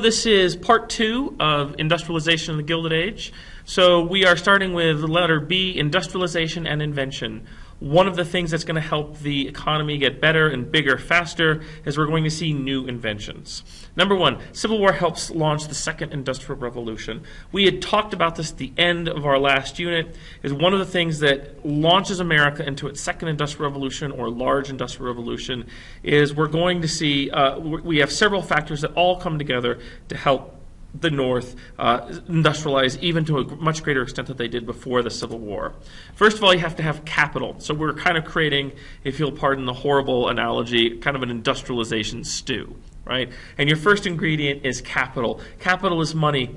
This is part 2 of Industrialization in the Gilded Age. So we are starting with the letter B, Industrialization and Invention. One of the things that's going to help the economy get better and bigger faster is we're going to see new inventions. Number 1, Civil War helps launch the second industrial revolution. We had talked about this at the end of our last unit. Is one of the things that launches America into its second industrial revolution or large industrial revolution is we're going to see, we have several factors that all come together to help the North industrialize even to a much greater extent than they did before the Civil War. First of all, you have to have capital. So we're kind of creating, if you'll pardon the horrible analogy, kind of an industrialization stew, right? And your first ingredient is capital. Capital is money.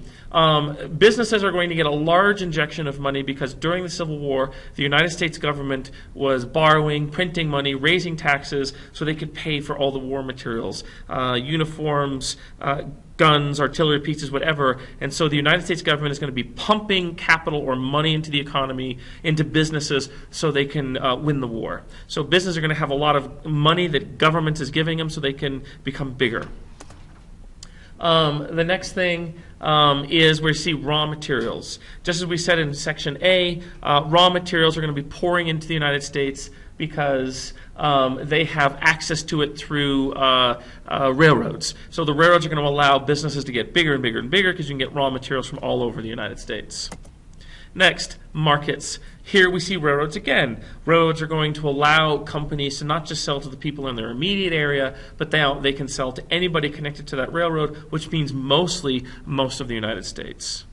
Businesses are going to get a large injection of money because during the Civil War, the United States government was borrowing, printing money, raising taxes so they could pay for all the war materials, uniforms, guns, artillery pieces, whatever. And so the United States government is going to be pumping capital or money into the economy, into businesses, so they can win the war. So businesses are going to have a lot of money that government is giving them so they can become bigger. The next thing is we see raw materials. Just as we said in Section A, raw materials are going to be pouring into the United States because they have access to it through railroads. So the railroads are going to allow businesses to get bigger and bigger and bigger because you can get raw materials from all over the United States. Next, markets. Here we see railroads again. Railroads are going to allow companies to not just sell to the people in their immediate area, but they can sell to anybody connected to that railroad, which means mostly most of the United States.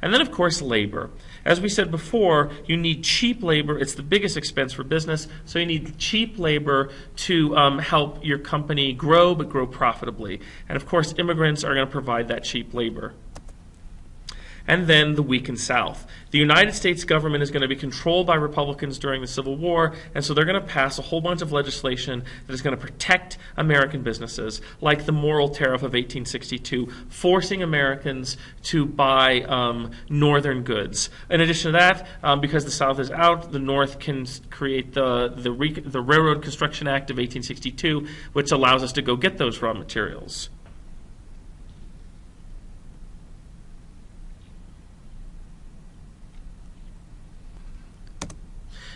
And then, of course, labor. As we said before, you need cheap labor. It's the biggest expense for business, so you need cheap labor to help your company grow, but grow profitably. And, of course, immigrants are going to provide that cheap labor. And then the weakened South. The United States government is going to be controlled by Republicans during the Civil War, and so they're going to pass a whole bunch of legislation that is going to protect American businesses, like the Morrill Tariff of 1862, forcing Americans to buy northern goods. In addition to that, because the South is out, the North can create the Railroad Construction Act of 1862, which allows us to go get those raw materials.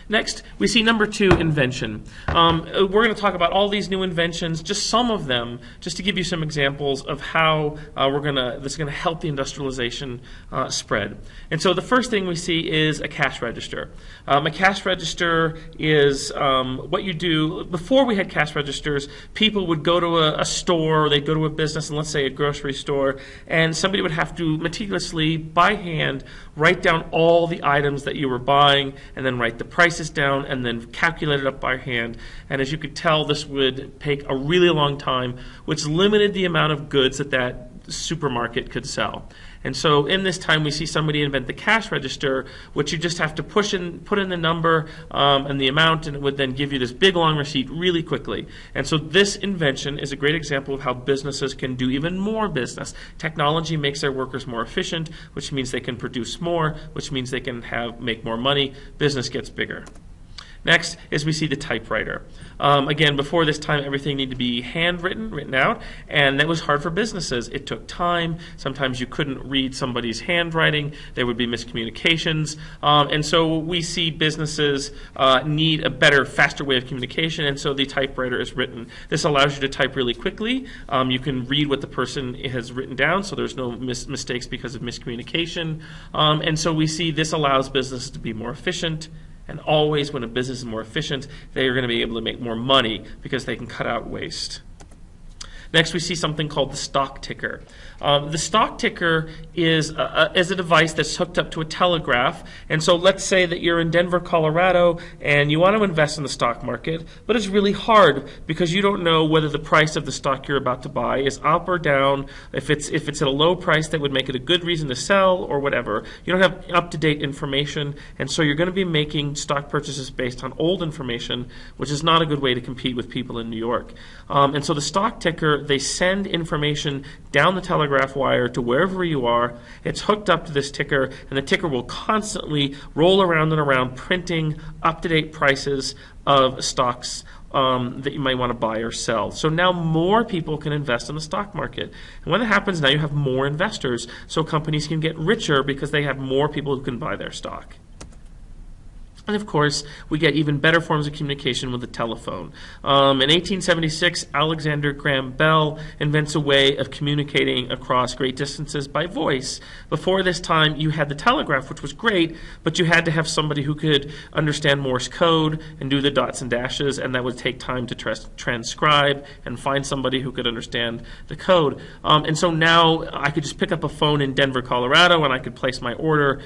Next, we see number 2, invention. We're going to talk about all these new inventions, just some of them, just to give you some examples of how this is going to help the industrialization spread. And so the first thing we see is a cash register. A cash register is what you do. Before we had cash registers, people would go to a store, or they'd go to a business, and let's say a grocery store, and somebody would have to meticulously, by hand, write down all the items that you were buying, and then write the prices down, and then calculate it up by hand. And as you could tell, this would take a really long time, which limited the amount of goods that supermarket could sell. And so in this time, we see somebody invent the cash register, which you just have to put in the number and the amount, and it would then give you this big long receipt really quickly. And so this invention is a great example of how businesses can do even more business. Technology makes their workers more efficient, which means they can produce more, which means they can make more money. Business gets bigger. Next is we see the typewriter. Again, before this time, everything needed to be handwritten, written out, and that was hard for businesses. It took time. Sometimes you couldn't read somebody's handwriting. There would be miscommunications. And so we see businesses need a better, faster way of communication, and so the typewriter is written. This allows you to type really quickly. You can read what the person has written down, so there's no mistakes because of miscommunication. And so we see this allows businesses to be more efficient. And always when a business is more efficient, they are going to be able to make more money because they can cut out waste. Next, we see something called the stock ticker. The stock ticker is a device that's hooked up to a telegraph. And so let's say that you're in Denver, Colorado, and you want to invest in the stock market, but it's really hard because you don't know whether the price of the stock you're about to buy is up or down. If it's at a low price, that would make it a good reason to sell or whatever. You don't have up-to-date information, and so you're going to be making stock purchases based on old information, which is not a good way to compete with people in New York. And so the stock ticker, they send information down the telegraph wire to wherever you are. It's hooked up to this ticker, and the ticker will constantly roll around and around printing up-to-date prices of stocks that you might want to buy or sell. So now more people can invest in the stock market. And when that happens, now you have more investors, so companies can get richer because they have more people who can buy their stock. And of course, we get even better forms of communication with the telephone. In 1876, Alexander Graham Bell invents a way of communicating across great distances by voice. Before this time, you had the telegraph, which was great, but you had to have somebody who could understand Morse code and do the dots and dashes, and that would take time to transcribe and find somebody who could understand the code. And so now I could just pick up a phone in Denver, Colorado, and I could place my order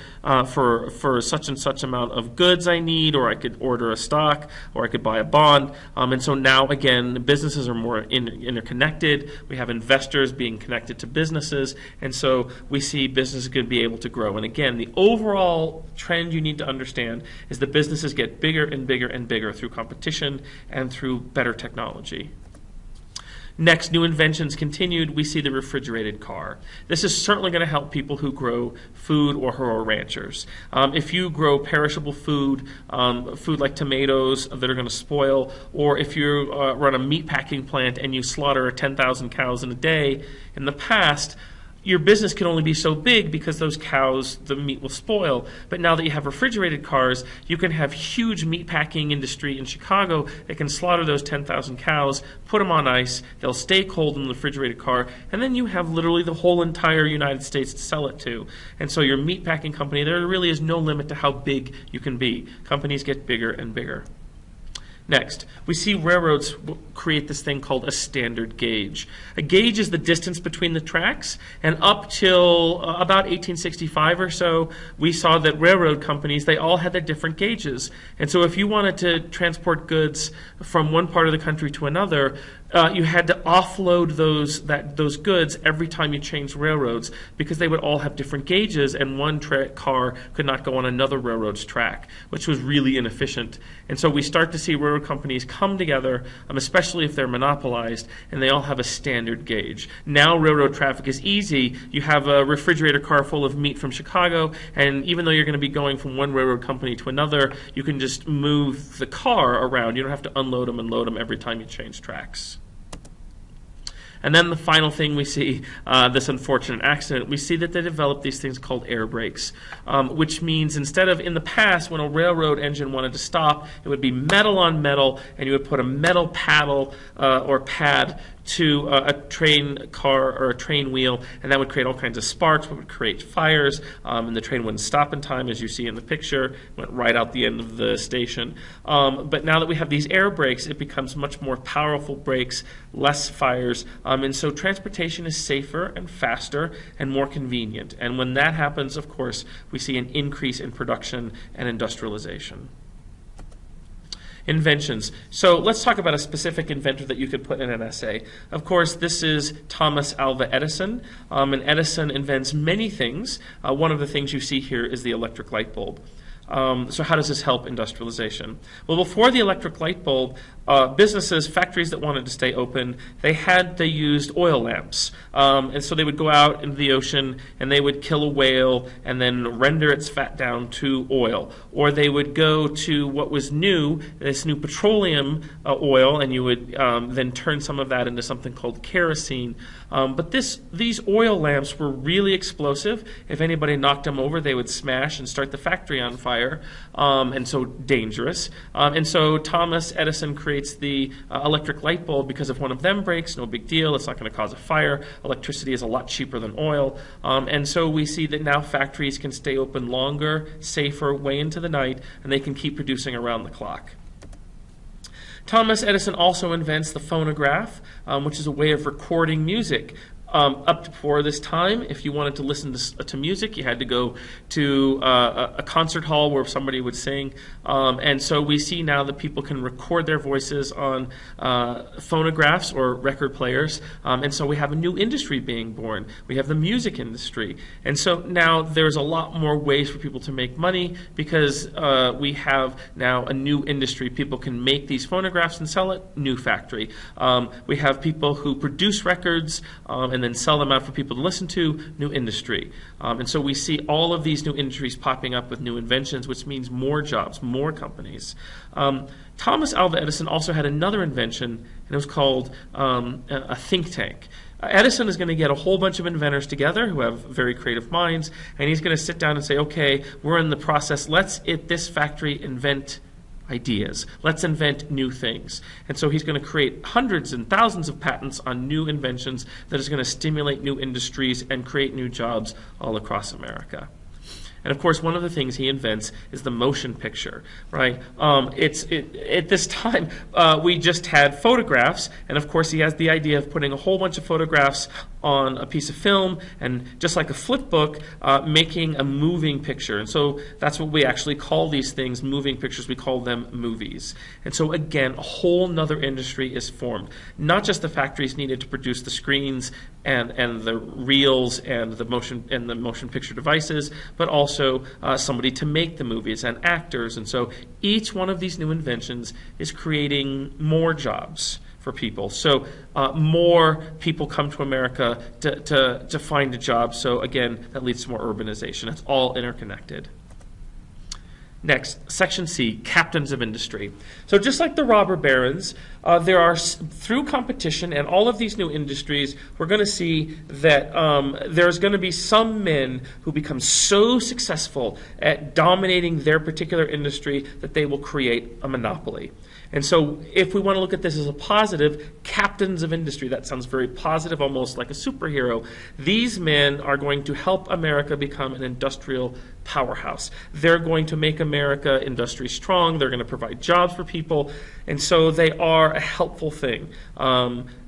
for such and such amount of goods I need, or I could order a stock, or I could buy a bond. And so now, again, businesses are more interconnected. We have investors being connected to businesses, and so we see businesses could be able to grow. And again, the overall trend you need to understand is that businesses get bigger and bigger and bigger through competition and through better technology. Next, new inventions continued. We see the refrigerated car. This is certainly going to help people who grow food or who are ranchers. If you grow perishable food, food like tomatoes that are going to spoil, or if you run a meat packing plant and you slaughter 10,000 cows in a day, in the past, your business can only be so big because those cows, the meat will spoil. But now that you have refrigerated cars, you can have huge meat packing industry in Chicago that can slaughter those 10,000 cows, put them on ice, they'll stay cold in the refrigerated car, and then you have literally the whole entire United States to sell it to. And so your meat packing company, there really is no limit to how big you can be. Companies get bigger and bigger. Next, we see railroads create this thing called a standard gauge. A gauge is the distance between the tracks, and up till about 1865 or so, we saw that railroad companies, they all had their different gauges. And so if you wanted to transport goods from one part of the country to another, you had to offload those goods every time you changed railroads, because they would all have different gauges, and one car could not go on another railroad's track, which was really inefficient. And so we start to see railroad companies come together, especially if they're monopolized, and they all have a standard gauge. Now railroad traffic is easy. You have a refrigerator car full of meat from Chicago, and even though you're going to be going from one railroad company to another, you can just move the car around. You don't have to unload them and load them every time you change tracks. And then the final thing we see, this unfortunate accident, we see that they developed these things called air brakes, which means instead of in the past when a railroad engine wanted to stop, it would be metal on metal, and you would put a metal paddle or pad to a train car or a train wheel, and that would create all kinds of sparks, which would create fires, and the train wouldn't stop in time, as you see in the picture, went right out the end of the station. But now that we have these air brakes, it becomes much more powerful brakes, less fires, and so transportation is safer and faster and more convenient. And when that happens, of course, we see an increase in production and industrialization. Inventions. So let's talk about a specific inventor that you could put in an essay. Of course, this is Thomas Alva Edison, and Edison invents many things. One of the things you see here is the electric light bulb. So how does this help industrialization? Well, before the electric light bulb, businesses, factories that wanted to stay open, they used oil lamps. And so they would go out into the ocean and they would kill a whale and then render its fat down to oil. Or they would go to what was new, this new petroleum oil, and you would then turn some of that into something called kerosene. But these oil lamps were really explosive. If anybody knocked them over, they would smash and start the factory on fire, and so dangerous. And so Thomas Edison creates the electric light bulb because if one of them breaks, no big deal. It's not going to cause a fire. Electricity is a lot cheaper than oil. And so we see that now factories can stay open longer, safer, way into the night, and they can keep producing around the clock. Thomas Edison also invents the phonograph, which is a way of recording music. Up before this time, if you wanted to listen to music, you had to go to a concert hall where somebody would sing. And so we see now that people can record their voices on phonographs or record players. And so we have a new industry being born. We have the music industry. And so now there's a lot more ways for people to make money because we have now a new industry. People can make these phonographs and sell it, new factory. We have people who produce records, and and then sell them out for people to listen to, new industry. And so we see all of these new industries popping up with new inventions, which means more jobs, more companies. Thomas Alva Edison also had another invention, and it was called a think tank. Edison is going to get a whole bunch of inventors together who have very creative minds, and he's going to sit down and say, okay, we're in the process. Let's, at this factory, invent ideas. Let's invent new things. And so he's going to create hundreds and thousands of patents on new inventions that is going to stimulate new industries and create new jobs all across America. And of course, one of the things he invents is the motion picture, right? At this time, we just had photographs, and of course, he has the idea of putting a whole bunch of photographs on a piece of film, and just like a flip book, making a moving picture. And so that's what we actually call these things, moving pictures. We call them movies. And so again, a whole nother industry is formed. Not just the factories needed to produce the screens and the reels and the motion picture devices, but also somebody to make the movies and actors. And so each one of these new inventions is creating more jobs for people. So more people come to America to find a job. So again, that leads to more urbanization. It's all interconnected. Next, Section C, captains of industry. So just like the robber barons, there are, through competition and all of these new industries, we're going to see that there's going to be some men who become so successful at dominating their particular industry that they will create a monopoly. And so if we want to look at this as a positive, captains of industry, that sounds very positive, almost like a superhero. These men are going to help America become an industrial powerhouse. They're going to make America industry strong. They're going to provide jobs for people. And so they are a helpful thing.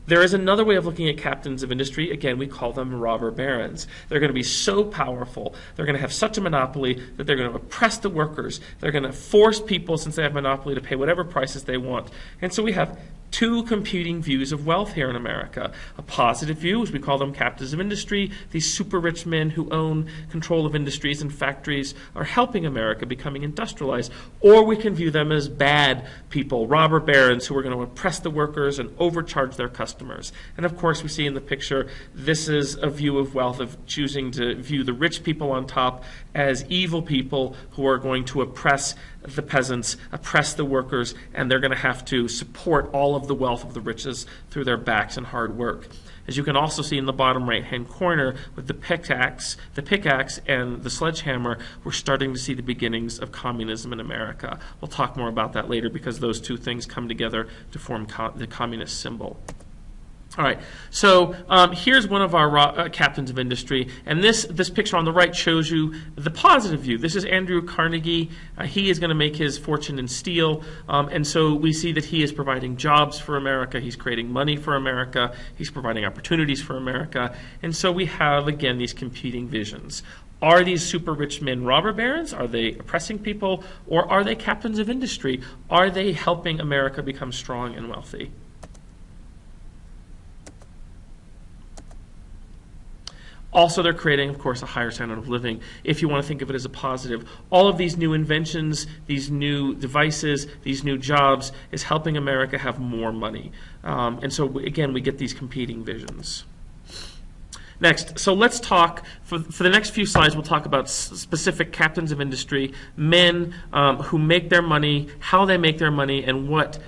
There is another way of looking at captains of industry. Again, we call them robber barons. They're going to be so powerful. They're going to have such a monopoly that they're going to oppress the workers. They're going to force people, since they have monopoly, to pay whatever prices they want. And so we have two competing views of wealth here in America. A positive view, as we call them captains of industry, these super rich men who own control of industries and factories are helping America becoming industrialized. Or we can view them as bad people, robber barons who are going to oppress the workers and overcharge their customers. And of course, we see in the picture, this is a view of wealth, of choosing to view the rich people on top as evil people who are going to oppress the peasants, oppress the workers, and they're going to have to support all of the wealth of the riches through their backs and hard work. As you can also see in the bottom right-hand corner with the pickaxe and the sledgehammer, we're starting to see the beginnings of communism in America. We'll talk more about that later because those two things come together to form the communist symbol. All right, so here's one of our captains of industry, and this picture on the right shows you the positive view. This is Andrew Carnegie. He is going to make his fortune in steel, and so we see that he is providing jobs for America. He's creating money for America. He's providing opportunities for America, and so we have, again, these competing visions. Are these super rich men robber barons? Are they oppressing people? Or are they captains of industry? Are they helping America become strong and wealthy? Also, they're creating, of course, a higher standard of living, if you want to think of it as a positive. All of these new inventions, these new devices, these new jobs is helping America have more money. And so, again, we get these competing visions. Next, so let's talk, for the next few slides, we'll talk about specific captains of industry, men who make their money, how they make their money, and what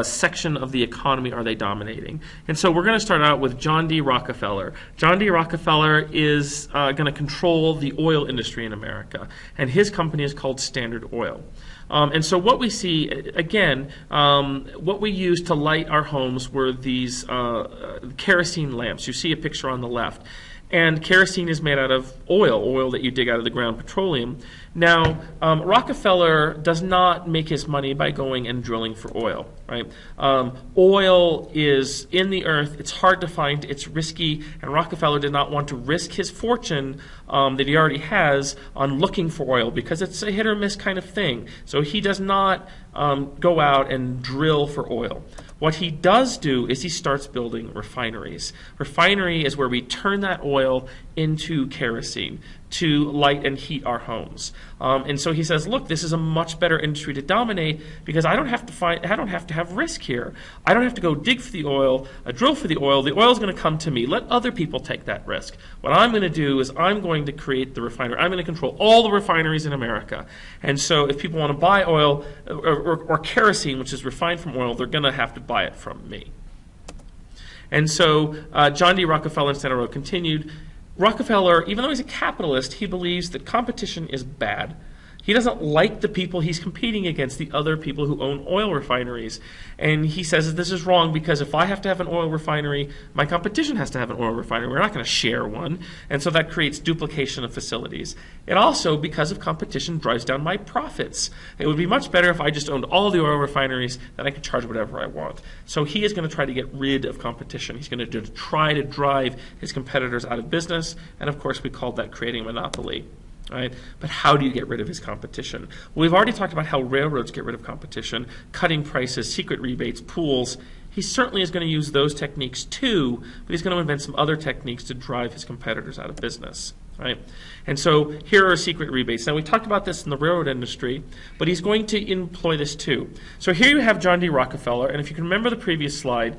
section of the economy are they dominating. And so we're going to start out with John D. Rockefeller. John D. Rockefeller is going to control the oil industry in America, and his company is called Standard Oil. And so what we see, again, what we used to light our homes were these kerosene lamps. You see a picture on the left. And kerosene is made out of oil that you dig out of the ground, petroleum. Now, Rockefeller does not make his money by going and drilling for oil, right? Oil is in the earth. It's hard to find. It's risky. And Rockefeller did not want to risk his fortune that he already has on looking for oil because it's a hit or miss kind of thing. So he does not go out and drill for oil. What he does do is he starts building refineries. Refinery is where we turn that oil into kerosene. to light and heat our homes. And so he says, look, this is a much better industry to dominate because I don't have to have risk here. I don't have to go dig for the oil, drill for the oil. The oil is going to come to me. Let other people take that risk. What I'm going to do is I'm going to create the refinery. I'm going to control all the refineries in America. And so if people want to buy oil or kerosene, which is refined from oil, they're going to have to buy it from me. And so John D. Rockefeller and Standard Oil continued. Rockefeller, even though he's a capitalist, he believes that competition is bad. He doesn't like the people he's competing against, the other people who own oil refineries. And he says that this is wrong because if I have to have an oil refinery, my competition has to have an oil refinery. We're not going to share one. And so that creates duplication of facilities. It also, because of competition, drives down my profits. It would be much better if I just owned all the oil refineries, then I could charge whatever I want. So he is going to try to get rid of competition. He's going to try to drive his competitors out of business. And of course, we called that creating a monopoly. Right? But how do you get rid of his competition? Well, we've already talked about how railroads get rid of competition, cutting prices, secret rebates, pools. He certainly is going to use those techniques too, but he's going to invent some other techniques to drive his competitors out of business. Right? And so here are secret rebates. Now, we talked about this in the railroad industry, but he's going to employ this too. So here you have John D. Rockefeller, and if you can remember the previous slide,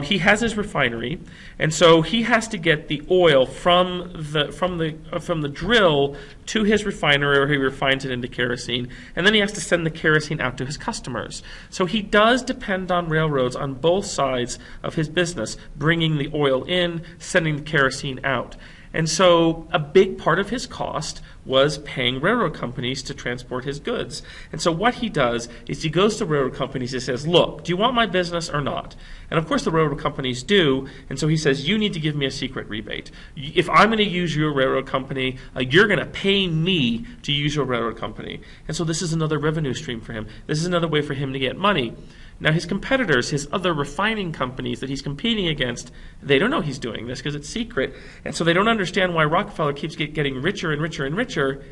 he has his refinery, and so he has to get the oil from the drill to his refinery, where he refines it into kerosene, and then he has to send the kerosene out to his customers. So he does depend on railroads on both sides of his business, bringing the oil in, sending the kerosene out. And so a big part of his cost was paying railroad companies to transport his goods. And so what he does is he goes to railroad companies and says, look, do you want my business or not? And of course the railroad companies do. And so he says, you need to give me a secret rebate. If I'm going to use your railroad company, you're going to pay me to use your railroad company. And so this is another revenue stream for him. This is another way for him to get money. Now, his competitors, his other refining companies that he's competing against, they don't know he's doing this because it's secret. And so they don't understand why Rockefeller keeps getting richer and richer and richer,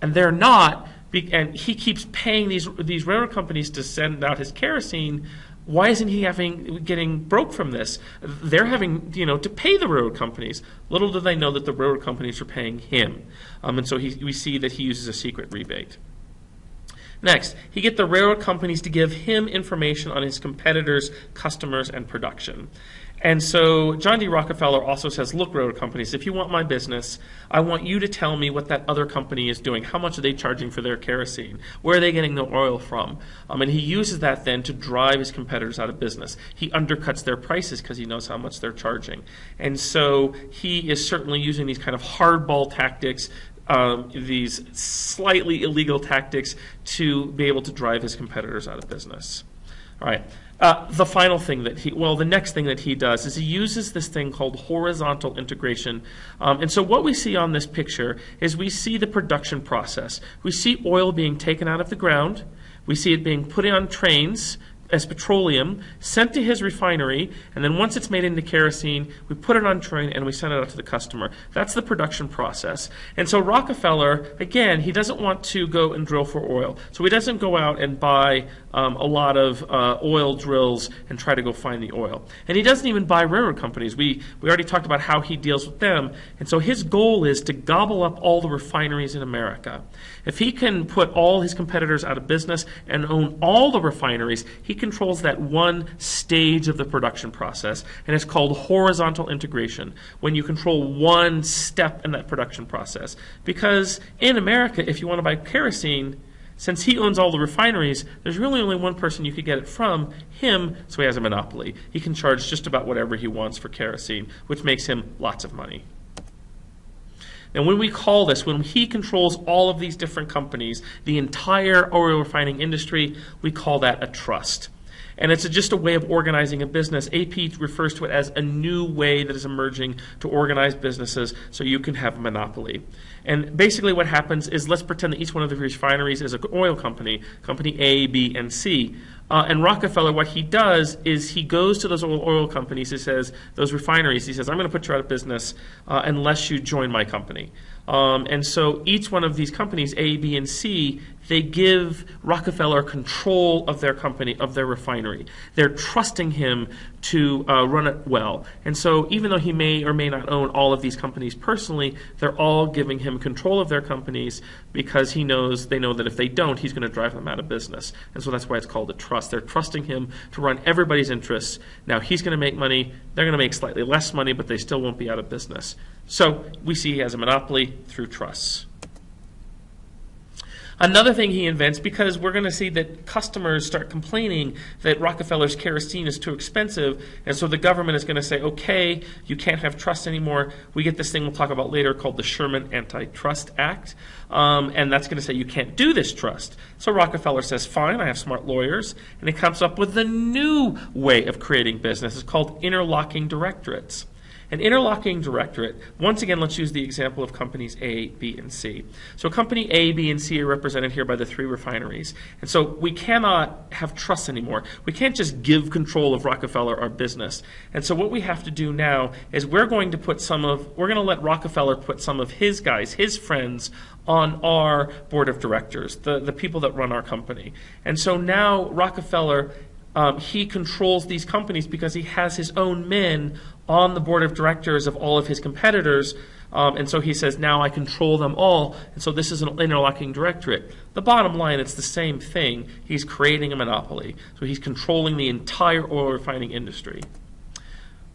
and they're not. And he keeps paying these railroad companies to send out his kerosene. Why isn't he getting broke from this? They're having to pay the railroad companies. Little do they know that the railroad companies are paying him. And so we see that he uses a secret rebate. Next, he gets the railroad companies to give him information on his competitors, customers, and production. And so John D. Rockefeller also says, look, railroad companies, if you want my business, I want you to tell me what that other company is doing. How much are they charging for their kerosene? Where are they getting the oil from? And he uses that then to drive his competitors out of business. He undercuts their prices because he knows how much they're charging. And so he is certainly using these kind of hardball tactics, these slightly illegal tactics to be able to drive his competitors out of business. All right. The next thing that he does is he uses this thing called horizontal integration. And so what we see on this picture is we see the production process. We see oil being taken out of the ground. We see it being put on trains as petroleum, sent to his refinery, and then once it's made into kerosene, we put it on train and we send it out to the customer. That's the production process. And so Rockefeller, again, he doesn't want to go and drill for oil. So he doesn't go out and buy a lot of oil drills and try to go find the oil. And he doesn't even buy railroad companies. We already talked about how he deals with them. And so his goal is to gobble up all the refineries in America. If he can put all his competitors out of business and own all the refineries, he controls that one stage of the production process, and it's called horizontal integration, when you control one step in that production process. Because in America, if you want to buy kerosene, since he owns all the refineries, there's really only one person you could get it from, him, so he has a monopoly. He can charge just about whatever he wants for kerosene, which makes him lots of money. And when he controls all of these different companies, the entire oil refining industry, we call that a trust. And it's just a way of organizing a business. AP refers to it as a new way that is emerging to organize businesses so you can have a monopoly. And basically what happens is, let's pretend that each one of the refineries is an oil company, company A, B, and C. And Rockefeller, what he does is he goes to those oil companies, he says, those refineries, he says, I'm going to put you out of business unless you join my company. And so each one of these companies, A, B, and C, they give Rockefeller control of their company, of their refinery. They're trusting him to run it well. And so even though he may or may not own all of these companies personally, they're all giving him control of their companies because they know that if they don't, he's going to drive them out of business. And so that's why it's called a trust. They're trusting him to run everybody's interests. Now he's going to make money. They're going to make slightly less money, but they still won't be out of business. So we see he has a monopoly through trusts. Another thing he invents, because we're going to see that customers start complaining that Rockefeller's kerosene is too expensive, and so the government is going to say, okay, you can't have trust anymore. We get this thing we'll talk about later called the Sherman Antitrust Act, and that's going to say you can't do this trust. So Rockefeller says, fine, I have smart lawyers, and he comes up with a new way of creating business. It's called interlocking directorates. An interlocking directorate, once again, let's use the example of companies A, B, and C. So company A, B, and C are represented here by the 3 refineries. And so we cannot have trust anymore. We can't just give control of Rockefeller our business. And so what we have to do now is we're going to let Rockefeller put some of his guys, his friends, on our board of directors, the people that run our company. And so now Rockefeller, he controls these companies because he has his own men on the board of directors of all of his competitors. And so he says, now I control them all. And so this is an interlocking directorate. The bottom line, it's the same thing. He's creating a monopoly. So he's controlling the entire oil refining industry.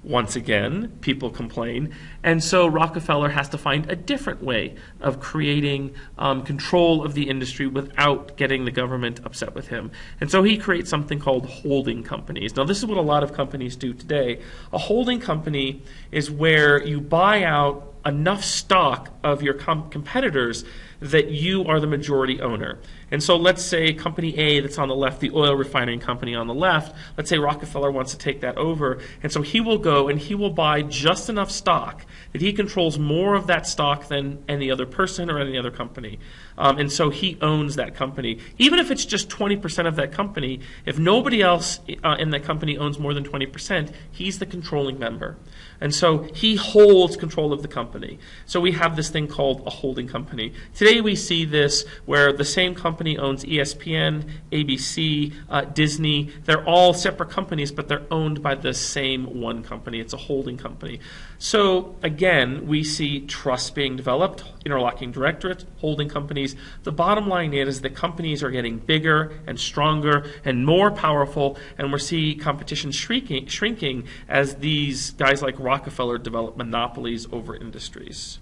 Once again, people complain, and so Rockefeller has to find a different way of creating control of the industry without getting the government upset with him. And so he creates something called holding companies. Now, this is what a lot of companies do today. A holding company is where you buy out enough stock of your competitors that you are the majority owner. And so let's say company A that's on the left, the oil refining company on the left, let's say Rockefeller wants to take that over. And so he will go and he will buy just enough stock that he controls more of that stock than any other person or any other company. And so he owns that company. Even if it's just 20% of that company, if nobody else in that company owns more than 20%, he's the controlling member. And so he holds control of the company. So we have this thing called a holding company. Today we see this where the same company owns ESPN, ABC, Disney. They're all separate companies, but they're owned by the same one company. It's a holding company. So again, we see trusts being developed, interlocking directorates, holding companies. The bottom line is that companies are getting bigger and stronger and more powerful, and we're seeing competition shrinking as these guys like Rockefeller develop monopolies over industries.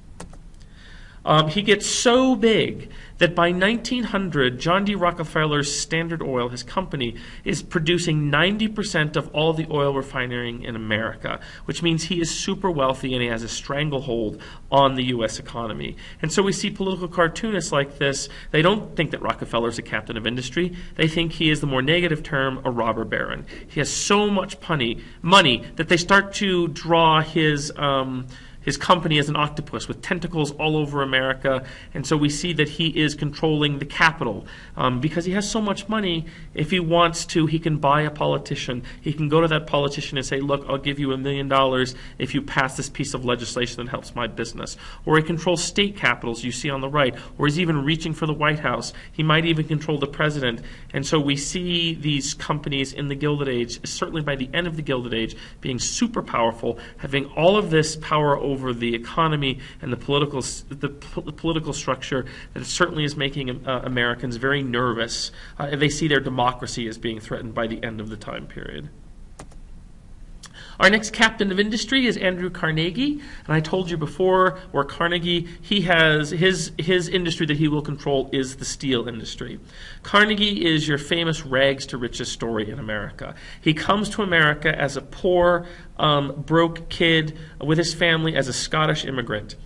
He gets so big that by 1900, John D. Rockefeller's Standard Oil, his company, is producing 90% of all the oil refining in America, which means he is super wealthy and he has a stranglehold on the U.S. economy. And so we see political cartoonists like this. They don't think that Rockefeller is a captain of industry. They think he is, the more negative term, a robber baron. He has so much money that they start to draw his company as an octopus with tentacles all over America. And so we see that he is controlling the capital. Because he has so much money, if he wants to, he can buy a politician. He can go to that politician and say, look, I'll give you $1 million if you pass this piece of legislation that helps my business. Or he controls state capitals, you see on the right. Or he's even reaching for the White House. He might even control the president. And so we see these companies in the Gilded Age, certainly by the end of the Gilded Age, being super powerful, having all of this power over the economy and the political structure that certainly is making Americans very nervous. They see their democracy as being threatened by the end of the time period. Our next captain of industry is Andrew Carnegie, and I told you before, where Carnegie, he has his industry that he will control is the steel industry. Carnegie is your famous rags to riches story in America. He comes to America as a poor, broke kid with his family as a Scottish immigrant.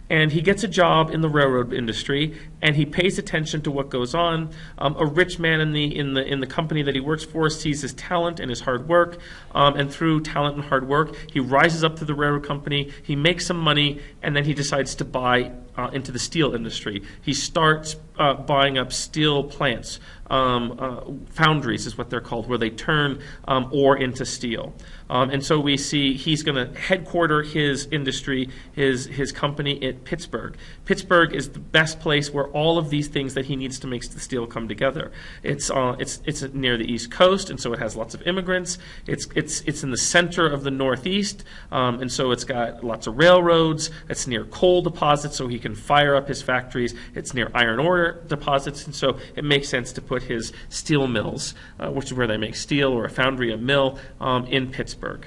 And he gets a job in the railroad industry, and he pays attention to what goes on. A rich man in the company that he works for sees his talent and his hard work, and through talent and hard work, he rises up to the railroad company. He makes some money, and then he decides to buy into the steel industry. He starts buying up steel plants. Foundries is what they're called, where they turn ore into steel. And so we see he's going to headquarter his industry, his company at Pittsburgh. Pittsburgh is the best place where all of these things that he needs to make the steel come together. It's near the East Coast, and so it has lots of immigrants. It's in the center of the Northeast, and so it's got lots of railroads. It's near coal deposits, so he can fire up his factories. It's near iron ore deposits, and so it makes sense to put his steel mills, which is where they make steel, or a foundry, a mill, in Pittsburgh.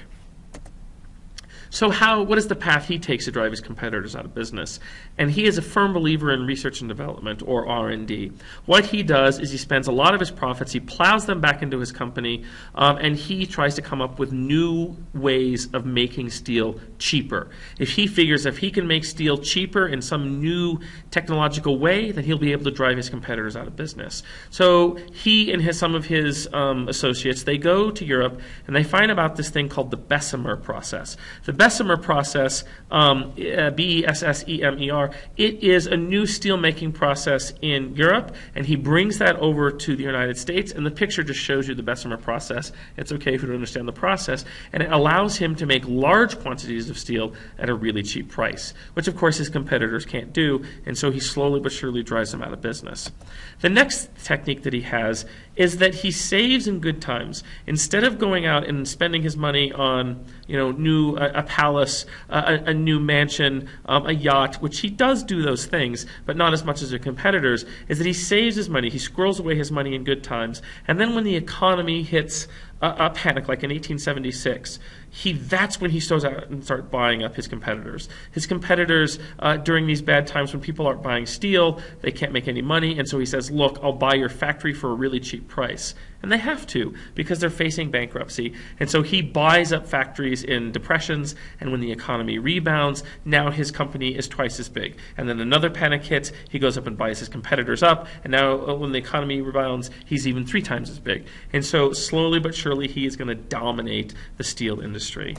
So what is the path he takes to drive his competitors out of business? And he is a firm believer in research and development, or R&D. What he does is he spends a lot of his profits, he plows them back into his company, and he tries to come up with new ways of making steel cheaper. If he figures if he can make steel cheaper in some new technological way, then he'll be able to drive his competitors out of business. So he and some of his associates, they go to Europe and they find about this thing called the Bessemer process. The Bessemer process, Bessemer, it is a new steel-making process in Europe, and he brings that over to the United States, and the picture just shows you the Bessemer process. It's okay if you don't understand the process, and it allows him to make large quantities of steel at a really cheap price, which of course his competitors can't do, and so he slowly but surely drives them out of business. The next technique that he has is that he saves in good times. Instead of going out and spending his money on, a palace, a new mansion, a yacht, which he does do those things, but not as much as their competitors, is that he saves his money, he squirrels away his money in good times, and then when the economy hits a panic, like in 1876, that's when he goes out and starts buying up his competitors. His competitors, during these bad times when people aren't buying steel, they can't make any money, and so he says, look, I'll buy your factory for a really cheap price. And they have to, because they're facing bankruptcy. And so he buys up factories in depressions, and when the economy rebounds, now his company is twice as big. And then another panic hits, he goes up and buys his competitors up, and now when the economy rebounds, he's even 3 times as big. And so slowly but surely, he is going to dominate the steel industry.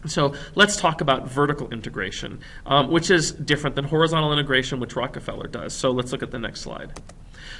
So let's talk about vertical integration, which is different than horizontal integration, which Rockefeller does. So let's look at the next slide.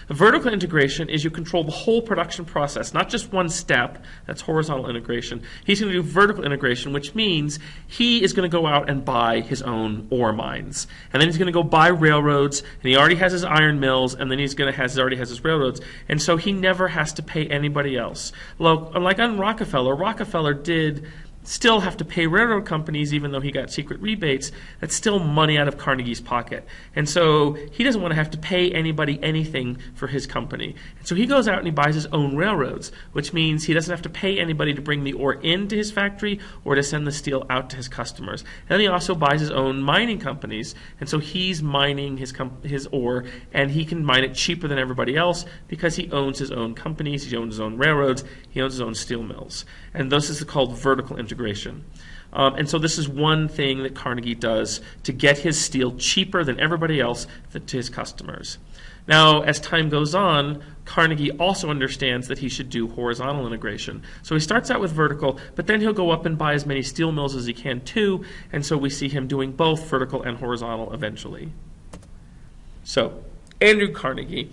Vertical integration is you control the whole production process, not just one step. That's horizontal integration. He's going to do vertical integration, which means he is going to go out and buy his own ore mines. And then he's going to go buy railroads, and he already has his iron mills, and then he already has his railroads. And so he never has to pay anybody else. Like on Rockefeller did still have to pay railroad companies, even though he got secret rebates. That's still money out of Carnegie's pocket. And so he doesn't want to have to pay anybody anything for his company. And so he goes out and he buys his own railroads, which means he doesn't have to pay anybody to bring the ore into his factory or to send the steel out to his customers. And then he also buys his own mining companies. And so he's mining his ore, and he can mine it cheaper than everybody else because he owns his own companies, he owns his own railroads, he owns his own steel mills. And this is called vertical integration. And so this is one thing that Carnegie does to get his steel cheaper than everybody else to his customers. Now, as time goes on, Carnegie also understands that he should do horizontal integration. So he starts out with vertical, but then he'll go up and buy as many steel mills as he can too, and so we see him doing both vertical and horizontal eventually. So, Andrew Carnegie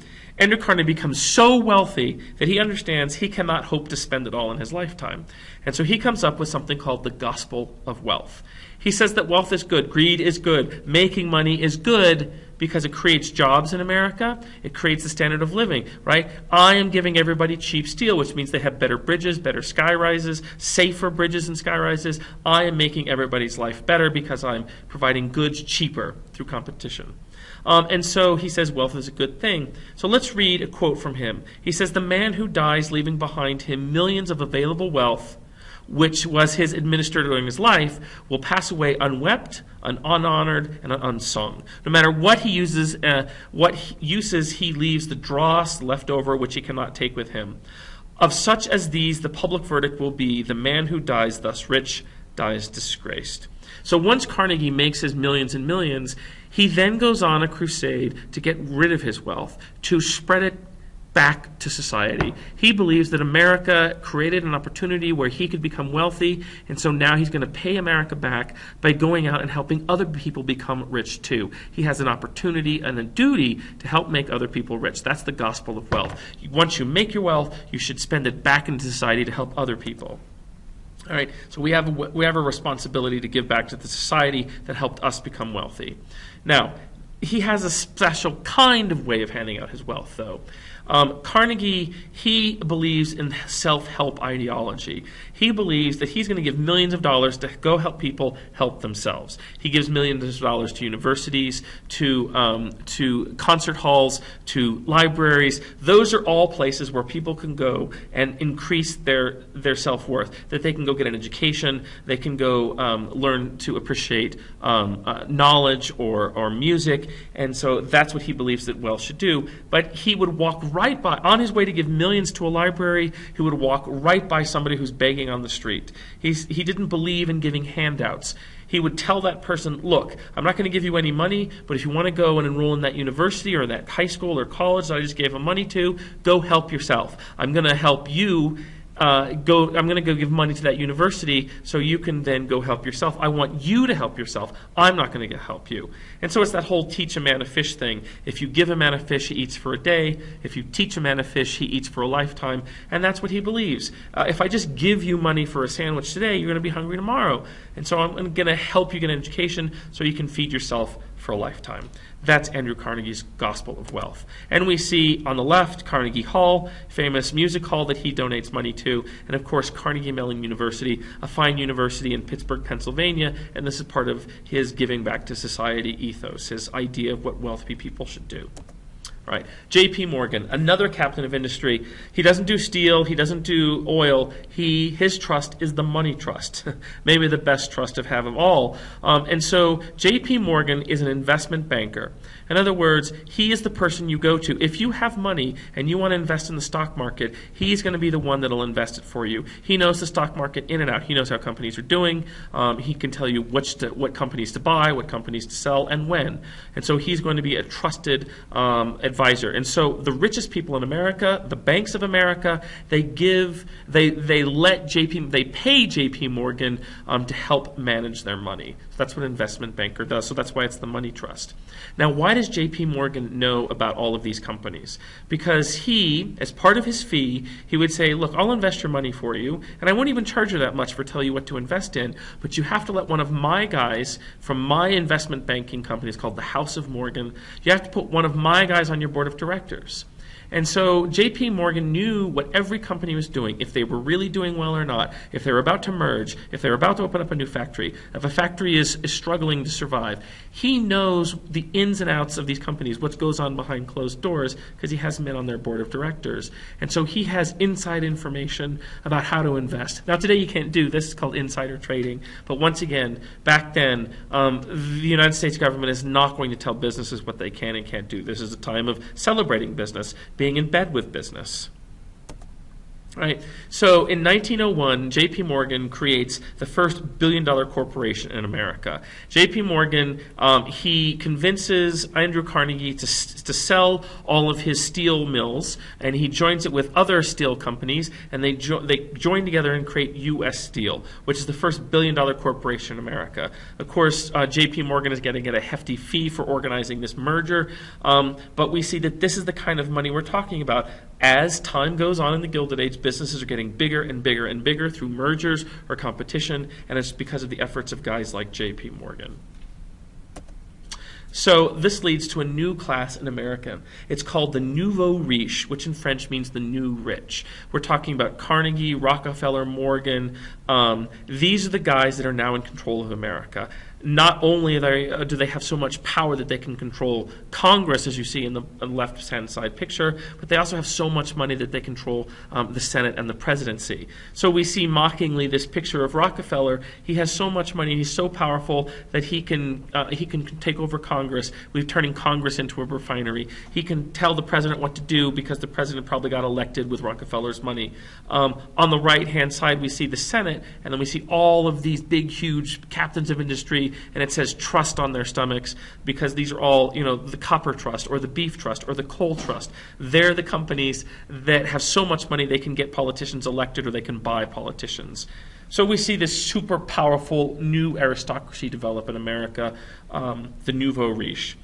becomes so wealthy that he understands he cannot hope to spend it all in his lifetime. And so he comes up with something called the gospel of wealth. He says that wealth is good, greed is good, making money is good because it creates jobs in America, it creates the standard of living, right? I am giving everybody cheap steel, which means they have better bridges, better sky rises, safer bridges and sky rises. I am making everybody's life better because I'm providing goods cheaper through competition. And so he says wealth is a good thing. So let's read a quote from him. He says, "The man who dies leaving behind him millions of available wealth, which was his administered during his life, will pass away unwept, unhonored, and unsung. No matter what he uses, he leaves the dross left over, which he cannot take with him. Of such as these, the public verdict will be, the man who dies thus rich dies disgraced." So once Carnegie makes his millions and millions, he then goes on a crusade to get rid of his wealth, to spread it back to society. He believes that America created an opportunity where he could become wealthy, and so now he's going to pay America back by going out and helping other people become rich too. He has an opportunity and a duty to help make other people rich. That's the gospel of wealth. Once you make your wealth, you should spend it back into society to help other people. All right, so we have a responsibility to give back to the society that helped us become wealthy. Now, he has a special kind of way of handing out his wealth, though. Carnegie, he believes in self-help ideology. He believes that he's going to give millions of dollars to go help people help themselves. He gives millions of dollars to universities, to concert halls, to libraries. Those are all places where people can go and increase their self-worth, that they can go get an education, they can go learn to appreciate knowledge or music, and so that's what he believes that wealth should do. But he would walk right by, on his way to give millions to a library, he would walk right by somebody who's begging on the street. He didn't believe in giving handouts. He would tell that person, look, I'm not going to give you any money, but if you want to go and enroll in that university or that high school or college that I just gave them money to, go help yourself. I'm going to help you I'm going to go give money to that university so you can then go help yourself. I want you to help yourself. I'm not going to help you. And so it's that whole teach a man a fish thing. If you give a man a fish, he eats for a day. If you teach a man a fish, he eats for a lifetime. And that's what he believes. If I just give you money for a sandwich today, you're going to be hungry tomorrow. And so I'm going to help you get an education so you can feed yourself for a lifetime. That's Andrew Carnegie's gospel of wealth. And we see on the left Carnegie Hall, famous music hall that he donates money to, and of course Carnegie Mellon University, a fine university in Pittsburgh, Pennsylvania, and this is part of his giving back to society ethos, his idea of what wealthy people should do. Right. J.P. Morgan, another captain of industry. He doesn't do steel. He doesn't do oil. His trust is the money trust, maybe the best trust of all. And so J.P. Morgan is an investment banker. In other words, he is the person you go to. If you have money and you want to invest in the stock market, he's going to be the one that will invest it for you. He knows the stock market in and out. He knows how companies are doing. He can tell you what companies to buy, what companies to sell, and when. And so he's going to be a trusted advisor. And so the richest people in America, the banks of America, they pay J.P. Morgan to help manage their money. So that's what an investment banker does. So that's why it's the money trust. Now, why does J.P. Morgan know about all of these companies? Because he, as part of his fee, he would say, look, I'll invest your money for you, and I won't even charge you that much for telling you what to invest in, but you have to let one of my guys from my investment banking company, it's called the House of Morgan, you have to put one of my guys on your board of directors. And so J.P. Morgan knew what every company was doing, if they were really doing well or not, if they were about to merge, if they were about to open up a new factory, if a factory is struggling to survive. He knows the ins and outs of these companies, what goes on behind closed doors, because he has men on their board of directors. And so he has inside information about how to invest. Now today you can't do this. It's called insider trading. But once again, back then, the United States government is not going to tell businesses what they can and can't do. This is a time of celebrating business, being in bed with business. Right. So in 1901, J.P. Morgan creates the first billion-dollar corporation in America. J.P. Morgan, he convinces Andrew Carnegie to sell all of his steel mills, and he joins it with other steel companies, and they join together and create U.S. Steel, which is the first billion-dollar corporation in America. Of course, J.P. Morgan is getting a hefty fee for organizing this merger, but we see that this is the kind of money we're talking about. As time goes on in the Gilded Age, businesses are getting bigger and bigger and bigger through mergers or competition, and it's because of the efforts of guys like J.P. Morgan. So this leads to a new class in America. It's called the nouveau riche, which in French means the new rich. We're talking about Carnegie, Rockefeller, Morgan. These are the guys that are now in control of America. Not only do they have so much power that they can control Congress, as you see in the left-hand side picture, but they also have so much money that they control the Senate and the presidency. So we see mockingly this picture of Rockefeller. He has so much money, he's so powerful that he can take over Congress. We're turning Congress into a refinery. He can tell the president what to do because the president probably got elected with Rockefeller's money. On the right-hand side, we see the Senate, and then we see all of these big, huge captains of industry, industry, and it says trust on their stomachs because these are all, the copper trust or the beef trust or the coal trust. They're the companies that have so much money they can get politicians elected or they can buy politicians. So we see this super powerful new aristocracy develop in America, the nouveau riche.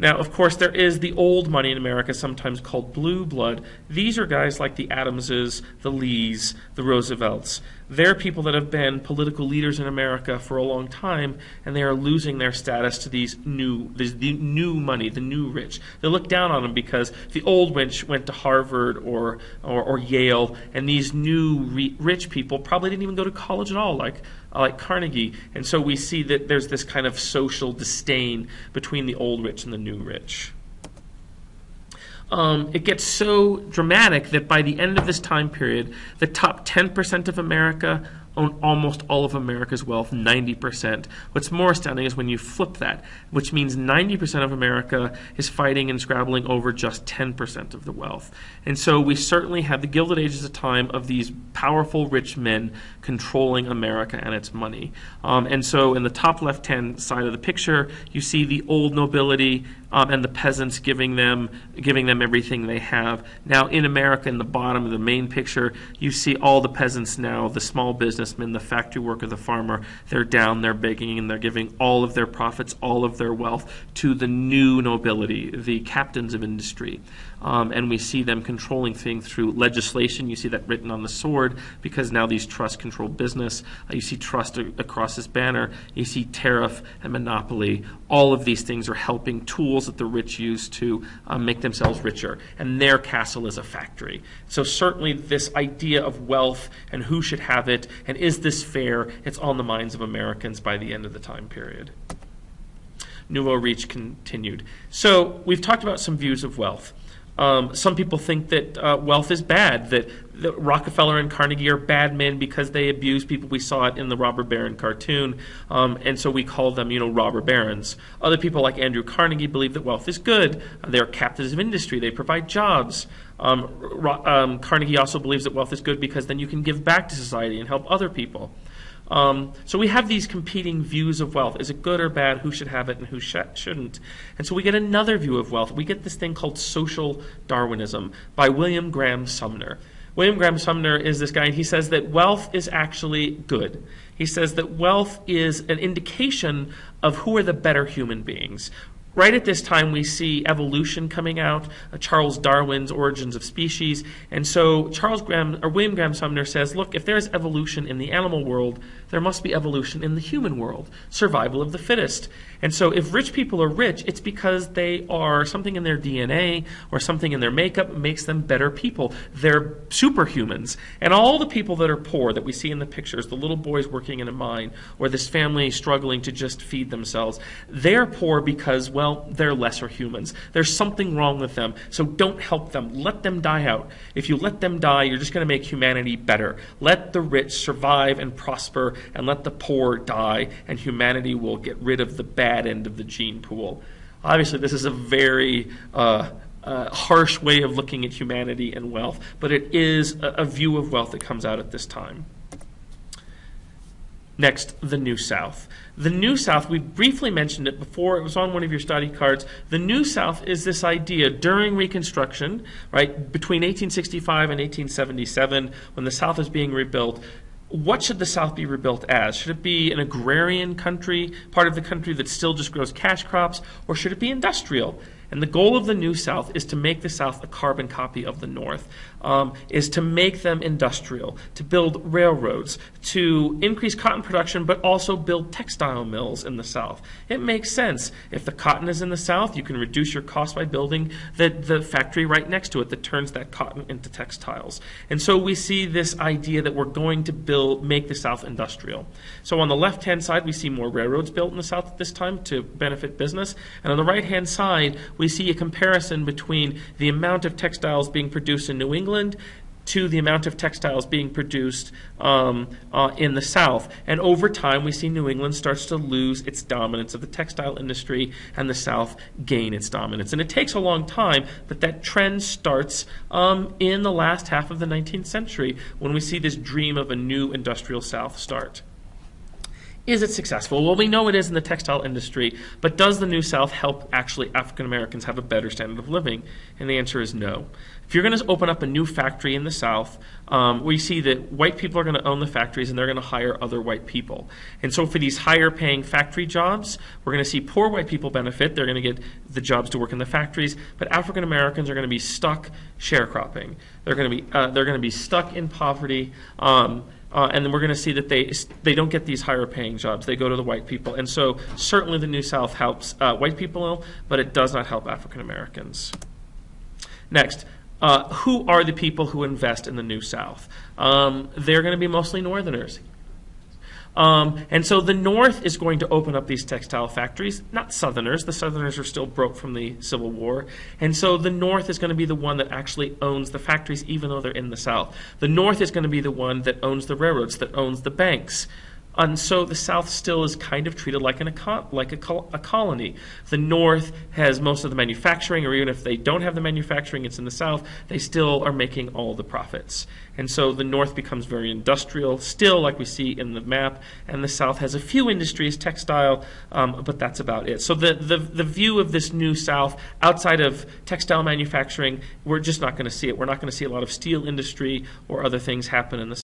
Now, of course, there is the old money in America, sometimes called blue blood. These are guys like the Adamses, the Lees, the Roosevelts. They're people that have been political leaders in America for a long time, and they are losing their status to the new money, the new rich. They look down on them because the old rich went to Harvard or Yale, and these new rich people probably didn't even go to college at all, like Carnegie. And so we see that there's this kind of social disdain between the old rich and the new rich. It gets so dramatic that by the end of this time period, the top 10% of America own almost all of America's wealth, 90%. What's more astounding is when you flip that, which means 90% of America is fighting and scrabbling over just 10% of the wealth. And so we certainly have the Gilded Age as a time of these powerful rich men controlling America and its money. And so in the top left-hand side of the picture, you see the old nobility and the peasants giving them everything they have. Now in America, in the bottom of the main picture, you see all the peasants now, the small businessmen, the factory worker, the farmer. They're down, they're begging, and they're giving all of their profits, all of their wealth to the new nobility, the captains of industry. And we see them controlling things through legislation. You see that written on the sword because now these trusts control business. You see trust across this banner. You see tariff and monopoly. All of these things are helping tools that the rich use to make themselves richer. And their castle is a factory. So certainly this idea of wealth and who should have it and is this fair, it's on the minds of Americans by the end of the time period. Nouveau riche continued. So we've talked about some views of wealth. Some people think that wealth is bad, that Rockefeller and Carnegie are bad men because they abuse people. We saw it in the robber baron cartoon, and so we call them, robber barons. Other people like Andrew Carnegie believe that wealth is good. They're captives of industry. They provide jobs. Carnegie also believes that wealth is good because then you can give back to society and help other people. So we have these competing views of wealth. Is it good or bad? Who should have it and who shouldn't? And so we get another view of wealth. We get this thing called social Darwinism by William Graham Sumner. William Graham Sumner is this guy, and he says that wealth is actually good. He says that wealth is an indication of who are the better human beings. Right at this time, we see evolution coming out, Charles Darwin's Origins of Species. And so William Graham Sumner says, look, if there's evolution in the animal world, there must be evolution in the human world, survival of the fittest. And so if rich people are rich, it's because they are something in their DNA or something in their makeup makes them better people. They're superhumans. And all the people that are poor that we see in the pictures, the little boys working in a mine or this family struggling to just feed themselves, they're poor because, they're lesser humans. There's something wrong with them, so don't help them. Let them die out. If you let them die, you're just going to make humanity better. Let the rich survive and prosper, and let the poor die, and humanity will get rid of the bad end of the gene pool. Obviously, this is a very harsh way of looking at humanity and wealth, but it is a view of wealth that comes out at this time. Next, the New South. The New South, we briefly mentioned it before. It was on one of your study cards. The New South is this idea during Reconstruction, right, between 1865 and 1877, when the South is being rebuilt. What should the South be rebuilt as? Should it be an agrarian country, part of the country that still just grows cash crops, or should it be industrial? And the goal of the New South is to make the South a carbon copy of the North, is to make them industrial, to build railroads, to increase cotton production, but also build textile mills in the South. It makes sense. If the cotton is in the South, you can reduce your cost by building the factory right next to it that turns that cotton into textiles. And so we see this idea that we're going to make the South industrial. So on the left-hand side, we see more railroads built in the South at this time to benefit business. And on the right-hand side, we see a comparison between the amount of textiles being produced in New England to the amount of textiles being produced in the South. And over time, we see New England starts to lose its dominance of the textile industry and the South gain its dominance. And it takes a long time, but that trend starts in the last half of the 19th century when we see this dream of a new industrial South start. Is it successful? Well, we know it is in the textile industry, but does the New South help actually African Americans have a better standard of living? And the answer is no. If you're going to open up a new factory in the South, we see that white people are going to own the factories and they're going to hire other white people. And so for these higher paying factory jobs, we're going to see poor white people benefit. They're going to get the jobs to work in the factories, but African Americans are going to be stuck sharecropping. They're going to be stuck in poverty. And then we're going to see that they don't get these higher paying jobs. They go to the white people. And so certainly the New South helps white people, but it does not help African Americans. Next, who are the people who invest in the New South? They're going to be mostly Northerners. And so the North is going to open up these textile factories, not Southerners. The Southerners are still broke from the Civil War. And so the North is going to be the one that actually owns the factories, even though they're in the South. The North is going to be the one that owns the railroads, that owns the banks. And so the South still is kind of treated like a colony. The North has most of the manufacturing, or even if they don't have the manufacturing, it's in the South, they still are making all the profits. And so the North becomes very industrial, still like we see in the map, and the South has a few industries, textile, but that's about it. So the view of this New South, outside of textile manufacturing, we're just not going to see it. We're not going to see a lot of steel industry or other things happen in the